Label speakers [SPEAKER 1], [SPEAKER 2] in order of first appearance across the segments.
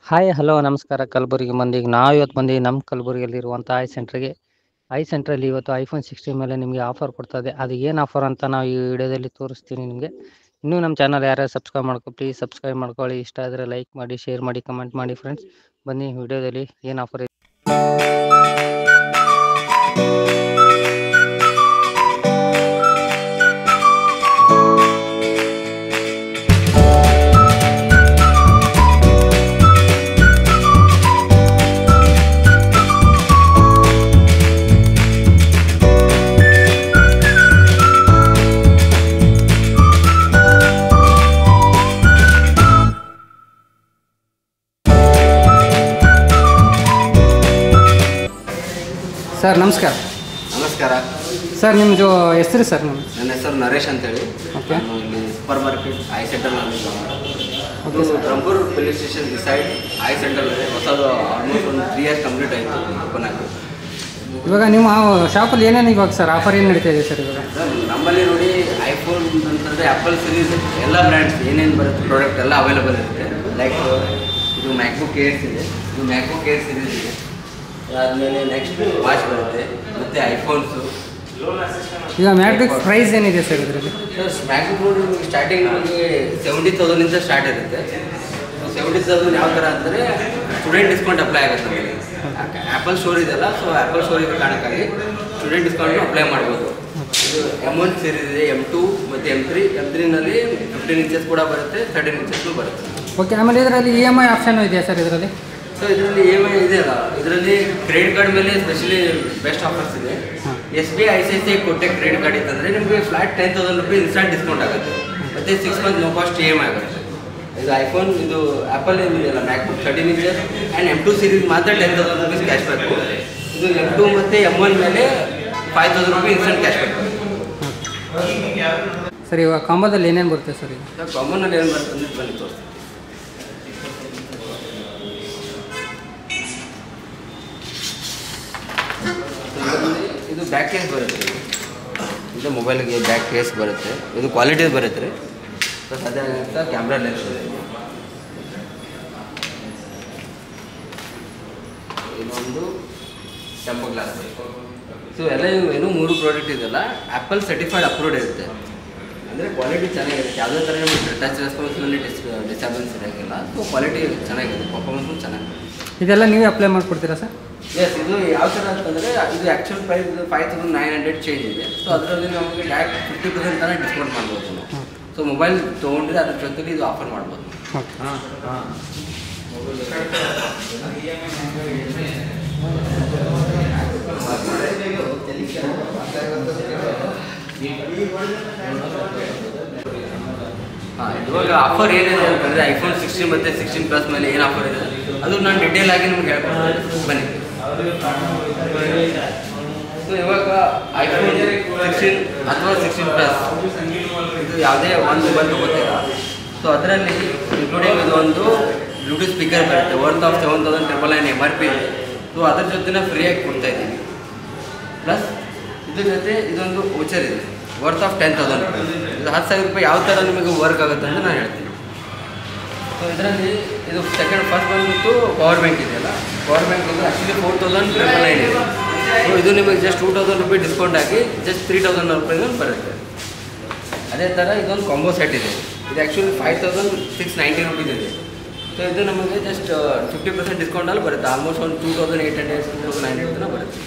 [SPEAKER 1] Hi hello ನಮಸ್ಕಾರ ಕಲಬುರಗಿ ಮಂದಿಗೆ ನಾವು ಇವತ್ತು ಬಂದು ನಮ್ಮ ಕಲಬುರಗಿಯಲ್ಲಿರುವಂಥ ಐ ಸೆಂಟ್ರಲ್ಲಿ ಇವತ್ತು ಐಫೋನ್ 16 ಮೇಲೆ ನಿಮಗೆ ಆಫರ್ ಕೊಡ್ತದೆ. ಅದು ಏನು ಆಫರ್ ಅಂತ ನಾವು ಈ ವಿಡಿಯೋದಲ್ಲಿ ತೋರಿಸ್ತೀನಿ ನಿಮಗೆ. ಇನ್ನೂ ನಮ್ಮ ಚಾನಲ್ ಯಾರ್ಯಾರು ಸಬ್ಸ್ಕ್ರೈಬ್ ಪ್ಲೀಸ್ ಸಬ್ಸ್ಕ್ರೈಬ್ ಮಾಡ್ಕೊಳ್ಳಿ. ಇಷ್ಟ ಆದರೆ ಲೈಕ್ ಮಾಡಿ, ಶೇರ್ ಮಾಡಿ, ಕಮೆಂಟ್ ಮಾಡಿ ಫ್ರೆಂಡ್ಸ್. ಬನ್ನಿ ವಿಡಿಯೋದಲ್ಲಿ ಏನು ಆಫರ್ ಇದೆ.
[SPEAKER 2] ಸರ್ ನಮಸ್ಕಾರ.
[SPEAKER 3] ನಮಸ್ಕಾರ
[SPEAKER 2] ಸರ್ ನಿಮ್ಮದು ಹೆಸರು ಸರ್?
[SPEAKER 3] ನನ್ನ ಹೆಸರು ನರೇಶ್ ಅಂತೇಳಿ.
[SPEAKER 2] ಓಕೆ.
[SPEAKER 3] ನಾನು ಇಲ್ಲಿ ಸೂಪರ್ ಮಾರ್ಕೆಟ್ ಐ ಸೆಂಟರ್ನಲ್ಲಿ
[SPEAKER 2] ಓಕೆ ಸರ್.
[SPEAKER 3] ಬ್ರಂಬೂರ್ police station decide eye center ಇದೆ. ಹೊಸದು ಆಲ್ಮೋಸ್ಟ್ ಒಂದು 3 ಇಯರ್ಸ್ ಕಂಪ್ಲೀಟ್ ಆಯಿತು ಓಪನ್ ಆಗಿ.
[SPEAKER 2] ಇವಾಗ ನಿಮ್ಮ ಶಾಪಲ್ಲಿ ಏನೇನು ಇವಾಗ ಸರ್ ಆಫರ್ ಏನು ನಡೀತಾ ಇದೆ ಸರ್ ಇವಾಗ?
[SPEAKER 3] ಸರ್ ನಮ್ಮಲ್ಲಿ ನೋಡಿ ಐಫೋನ್ ಅಂತಂದರೆ ಆ್ಯಪಲ್ ಸೀರೀಸ್ ಎಲ್ಲ ಬ್ರ್ಯಾಂಡ್ಸ್ ಏನೇನು ಬರುತ್ತೆ ಪ್ರಾಡಕ್ಟ್ ಎಲ್ಲ ಅವೈಲೇಬಲ್ ಇರುತ್ತೆ. ಲೈಕ್ ಇದು ಮ್ಯಾಕ್ಬುಕ್ ಏರ್ಸ್ ಇದೆ, ಇದು ಮ್ಯಾಕ್ಬುಕ್ ಏರ್ ಸೀರೀಸ್ ಇದೆ. ಅದಾದಮೇಲೆ ನೆಕ್ಸ್ಟ್ ವಾಚ್ ಬರುತ್ತೆ ಮತ್ತು ಐಫೋನ್ಸು.
[SPEAKER 2] ಈಗ ಮ್ಯಾಕ್ಬುಕ್ ಪ್ರೈಸ್ ಏನಿದೆ ಸರ್ ಇದರಲ್ಲಿ?
[SPEAKER 3] ಸರ್ ಮ್ಯಾಕ್ಬುಕ್ ನೋಡಿ ನಿಮಗೆ ಸ್ಟಾರ್ಟಿಂಗ್ ನಿಮಗೆ 70,000 ಸ್ಟಾರ್ಟ್ ಇರುತ್ತೆ. 70,000 ಯಾವ ಥರ ಅಂದರೆ ಸ್ಟೂಡೆಂಟ್ ಡಿಸ್ಕೌಂಟ್ ಅಪ್ಲೈ ಆಗುತ್ತೆ ನಮಗೆ. ಆ್ಯಪಲ್ ಸ್ಟೋರ್ ಇದೆಲ್ಲ, ಸೊ ಆ್ಯಪಲ್ ಸ್ಟೋರ್ ಇದೆ ಕಾರಣಕ್ಕಾಗಿ ಸ್ಟೂಡೆಂಟ್ ಡಿಸ್ಕೌಂಟ್ ಅಪ್ಲೈ ಮಾಡ್ಬೋದು. ಇದು M1 ಸೀರೀಸ್ ಇದೆ, M2 ಮತ್ತು M3. M3ನಲ್ಲಿ 15 ಇಂಚಸ್ ಕೂಡ ಬರುತ್ತೆ, 13 ಇಂಚಸ್ನೂ ಬರುತ್ತೆ.
[SPEAKER 2] ಓಕೆ. ಆಮೇಲೆ ಇದರಲ್ಲಿ EMI ಆಪ್ಷನ್ ಇದೆಯಾ ಸರ್ ಇದರಲ್ಲಿ?
[SPEAKER 3] ಸೊ ಇದರಲ್ಲಿ EMI ಇದೆಯಲ್ಲ, ಇದರಲ್ಲಿ ಕ್ರೆಡಿಟ್ ಕಾರ್ಡ್ ಮೇಲೆ ಸ್ಪೆಷಲಿ ಬೆಸ್ಟ್ ಆಫರ್ಸ್ ಇದೆ. SBI ICICI ಕೊಟ್ಟೆ ಕ್ರೆಡಿಟ್ ಕಾರ್ಡ್ ಇತ್ತಂದರೆ ನಿಮಗೆ ಫ್ಲಾಟ್ 10,000 ರೂಪಾಯಿ ಇನ್ಸ್ಟಾಂಟ್ ಡಿಸ್ಕೌಂಟ್ ಆಗುತ್ತೆ ಮತ್ತು 6 ಮಂತ್ ನೋ ಕಾಸ್ಟ್ EMI ಆಗುತ್ತೆ. ಇದು ಐಫೋನ್ ಇದು ಆ್ಯಪಲ್ ಏನಿದೆಯಲ್ಲ MacBook 13 inches and M2 series ಮಾತ್ರ 10,000 ರೂಪೀಸ್ ಕ್ಯಾಶ್ ಬ್ಯಾಕ್. ಇದು M2 ಮತ್ತು M1 ಮೇಲೆ 5,000 ರೂಪಾಯಿ ಇನ್ಸ್ಟಂಟ್ ಕ್ಯಾಶ್ ಬ್ಯಾಕ್.
[SPEAKER 2] ಸರ್ ಇವಾಗ ಕಾಂಬೋದಲ್ಲಿ ಏನೇನು ಬರುತ್ತೆ ಸರ್ ಈಗ?
[SPEAKER 3] ಸರ್ ಕಾಮನಲ್ಲಿ ಏನು ಬರುತ್ತೆ ಅಂದರೆ ಬನ್ನಿ ತೋರಿಸ್ತೀನಿ. ಇದು ಬ್ಯಾಕ್ ಕೇಸ್ ಬರುತ್ತೆ. ಇದು ಮೊಬೈಲ್ಗೆ ಬ್ಯಾಕ್ ಕೇಸ್ ಬರುತ್ತೆ. ಇದು ಕ್ವಾಲಿಟಿ ಬರುತ್ತೆ ರೀ. ಪ್ಲಸ್ ಅದೇ ಕ್ಯಾಮ್ರಾ ಲೆನ್ಸ್ ಇದೆ. ಇನ್ನೊಂದು ಟೆಂಪೋ ಗ್ಲಾಸ್. ಸೊ ಎಲ್ಲ ಏನು 3 ಪ್ರಾಡಕ್ಟ್ ಇದೆಲ್ಲ ಆ್ಯಪಲ್ ಸರ್ಟಿಫೈಡ್ ಅಪ್ರೂವ್ಡ್ ಇರುತ್ತೆ. ಅಂದರೆ ಕ್ವಾಲಿಟಿ ಚೆನ್ನಾಗಿರುತ್ತೆ. ಯಾವುದೇ ಥರ ನಿಮಗೆ ಟಚ್ ರೆಸ್ಪಾನ್ಸ್ನಲ್ಲಿ ಡಿಸ್ಟರ್ಬೆನ್ಸ್ ಇರೋಂಗಿಲ್ಲ. ಸೊ ಕ್ವಾಲಿಟಿ ಚೆನ್ನಾಗಿದೆ, ಪರ್ಫಾರ್ಮೆನ್ಸು ಚೆನ್ನಾಗಿದೆ.
[SPEAKER 2] ಇದೆಲ್ಲ ನೀವೇ ಅಪ್ಲೈ ಮಾಡಿಕೊಡ್ತೀರಾ ಸರ್?
[SPEAKER 3] ಎಸ್. ಇದು ಯಾವ ಥರ ಅಂತಂದರೆ ಇದು ಆ್ಯಕ್ಚುಲ್ ಪ್ರೈಸ್ 5,900 ಚೇಂಜ್ ಇದೆ. ಸೊ ಅದರಲ್ಲಿ ನಮಗೆ ಡೈರೆಕ್ಟ್ 50% ತನಕ ಡಿಸ್ಕೌಂಟ್ ಮಾಡ್ಬೋದು ನಾವು. ಸೊ ಮೊಬೈಲ್ ತೊಗೊಂಡ್ರೆ ಅದ್ರ ಜೊತೆಲಿ ಇದು ಆಫರ್ ಮಾಡ್ಬೋದು.
[SPEAKER 2] ಓಕೆ.
[SPEAKER 3] ಹಾಂ ಹಾಂ. ಹಾಂ, ಇವಾಗ ಆಫರ್ ಏನಿದೆ ಅಂತಂದರೆ ಐಫೋನ್ 16 ಮತ್ತು 16 ಪ್ಲಸ್ ಮೇಲೆ ಏನು ಆಫರ್ ಇದೆ ಅದು ನಾನು ಡಿಟೇಲ್ ಆಗಿ ನಿಮ್ಗೆ ಹೇಳ್ಕೊಡ್ತೀನಿ ಬನ್ನಿ. ಸೊ ಇವಾಗ ಐಫೋನ್ 16 ಅಥವಾ 16 ಪ್ಲಸ್ ಇದು ಯಾವುದೇ ಒಂದು ಮೊಬೈಲ್ ತೊಗೋತೀರಾ. ಸೊ ಅದರಲ್ಲಿ ಇನ್ಕ್ಲೂಡಿಂಗ್ ಇದು ಒಂದು ಬ್ಲೂಟೂತ್ ಸ್ಪೀಕರ್ ಬರುತ್ತೆ ವರ್ತ್ ಆಫ್ 7,999 MRP ಇದೆ. ಸೊ ಅದ್ರ ಜೊತೆ ಫ್ರೀಯಾಗಿ ಕೊಡ್ತಾಯಿದ್ದೀನಿ. ಪ್ಲಸ್ ಇದ್ರ ಜೊತೆ ಇದೊಂದು ವೋಚರ್ ಇದೆ ವರ್ತ್ ಆಫ್ 10,000 ರೂಪಾಯಿ. ಇದು 10,000 ರೂಪಾಯಿ ಯಾವ ಥರ ನಿಮಗೆ ವರ್ಕ್ ಆಗುತ್ತೆ ಅಂತ ನಾನು ಹೇಳ್ತೀನಿ. ಸೊ ಇದರಲ್ಲಿ ಇದು ಫಸ್ಟ್ ಬಂದ್ಬಿಟ್ಟು ಪವರ್ ಬ್ಯಾಂಕ್ ಇದೆಯಲ್ಲ, ಪವರ್ ಬ್ಯಾಂಕ್ ಇದು ಆ್ಯಕ್ಚುಲಿ 4,999 ಇದೆ. ಸೊ ಇದು ನಿಮಗೆ ಜಸ್ಟ್ 2,000 ರೂಪಾಯಿ ಡಿಸ್ಕೌಂಟ್ ಆಗಿ ಜಸ್ಟ್ 3,000 ರೂಪಾಯಿಗೆ ಬರುತ್ತೆ. ಅದೇ ಥರ ಇದೊಂದು ಕಾಂಬೋ ಸೆಟ್ ಇದೆ. ಇದು ಆ್ಯಕ್ಚುಲಿ 5,690 ರೂಪೀಸ್ ಇದೆ. ಸೊ ಇದು ನಮಗೆ ಜಸ್ಟ್ 50% ಡಿಸ್ಕೌಂಟಲ್ಲಿ ಬರುತ್ತೆ. ಆಲ್ಮೋಸ್ಟ್ ಒಂದು 2,800 2,900 ತನಕ ಬರುತ್ತೆ.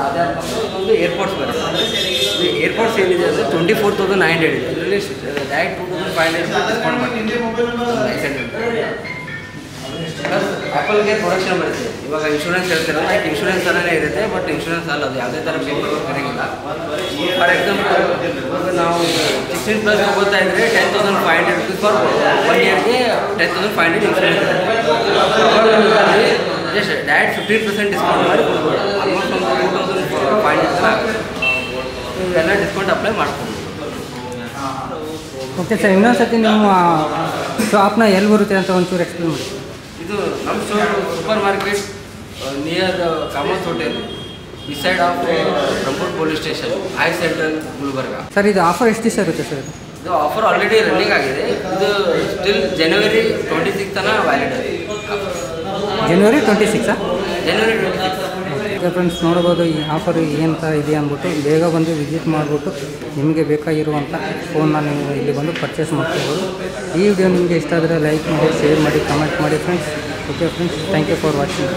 [SPEAKER 3] ಅದೇ ಒಂದು ಏರ್ಪೋರ್ಟ್ಸ್ ಬರುತ್ತೆ. ಇದು ಏರ್ಪೋರ್ಟ್ಸ್ ಏನಿದೆ ಅಂದರೆ 24,900 ಇದೆ. ಇದರಲ್ಲಿ ಡೈರೆಕ್ಟ್ 2,500 ಡಿಸ್ಕೌಂಟ್ ಮಾಡ್ತೀನಿ. ಪ್ಲಸ್ ಆ್ಯಪಲ್ಗೆ ಪ್ರೊಡಕ್ಷನ್ ಬರುತ್ತೆ. ಇವಾಗ ಇನ್ಶೂರೆನ್ಸ್ ಹೇಳ್ತೀರಲ್ಲ, ಲೈಕ್ ಇನ್ಶೂರೆನ್ಸ್ ಥರನೇ ಇರುತ್ತೆ, ಬಟ್ ಇನ್ಶೂರೆನ್ಸ್ ಅಲ್ಲ, ಅದು ಯಾವುದೇ ಥರ ಪೇಪರ್ ಬರೋಂಗಿಲ್ಲ. ಫಾರ್ ಎಕ್ಸಾಂಪಲ್ ಇವಾಗ ನಾವು 16 ಪ್ಲಸ್ ಹೋಗ್ತಾ ಇದ್ದರೆ 10,500 ರೂಪೀಸ್ ಫಾರ್ 1 ಇಯರ್ಗೆ 10,500 ಇನ್ಶೂರೆನ್ಸ್ ಇರುತ್ತೆ. ಜಸ್ಟ್ ಡೈರೆಕ್ಟ್ 15% ಡಿಸ್ಕೌಂಟ್ ಮಾಡಿ ಕೊಡ್ಬೋದು. ಆಲ್ಮೋಸ್ಟ್ ಒಂದು 2,500 ತನಕ ಆಗುತ್ತೆ. ಇವೆಲ್ಲ ಡಿಸ್ಕೌಂಟ್ ಅಪ್ಲೈ ಮಾಡ್ಕೊಬೋದು.
[SPEAKER 2] Okay sir. ಇನ್ನೊಂದು ಸರ್ತಿ ನಿಮ್ಮ ಶಾಪ್ನ ಎಲ್ಲಿ ಬರುತ್ತೆ ಅಂತ ಒಂಚೂರು ಎಕ್ಸ್ಪ್ಲೇನ್ ಮಾಡಿ.
[SPEAKER 3] ಇದು ನಮ್ಮ store super market near Kamath hotel beside of Rampur police station, I Central, Gulbarga.
[SPEAKER 2] Sir ಇದು ಆಫರ್ ಎಷ್ಟು ದಿವಸ ಇರುತ್ತೆ ಸರ್?
[SPEAKER 3] ಇದು ಇದು ಆಫರ್ ಆಲ್ರೆಡಿ ರನ್ನಿಂಗ್ ಆಗಿದೆ. ಇದು ಸ್ಟಿಲ್ ಜನವರಿ 26 ತನಕ ವ್ಯಾಲಿಡ್ ಇದೆ.
[SPEAKER 2] ಜನವರಿ 26
[SPEAKER 3] ಜನವರಿ 26.
[SPEAKER 2] ಈಗ ಫ್ರೆಂಡ್ಸ್ ನೋಡ್ಬೋದು ಈ ಆಫರ್ ಏನಂತ ಇದೆ ಅಂದ್ಬಿಟ್ಟು ಬೇಗ ಬಂದು ವಿಸಿಟ್ ಮಾಡಿಬಿಟ್ಟು ನಿಮಗೆ ಬೇಕಾಗಿರುವಂಥ ಫೋನ್ನ ನೀವು ಇಲ್ಲಿ ಬಂದು ಪರ್ಚೇಸ್ ಮಾಡ್ಕೋಬೋದು. ಈ ವಿಡಿಯೋ ನಿಮಗೆ ಇಷ್ಟ ಆದರೆ ಲೈಕ್ ಮಾಡಿ, ಶೇರ್ ಮಾಡಿ, ಕಮೆಂಟ್ ಮಾಡಿ friends. Okay friends, thank you for watching.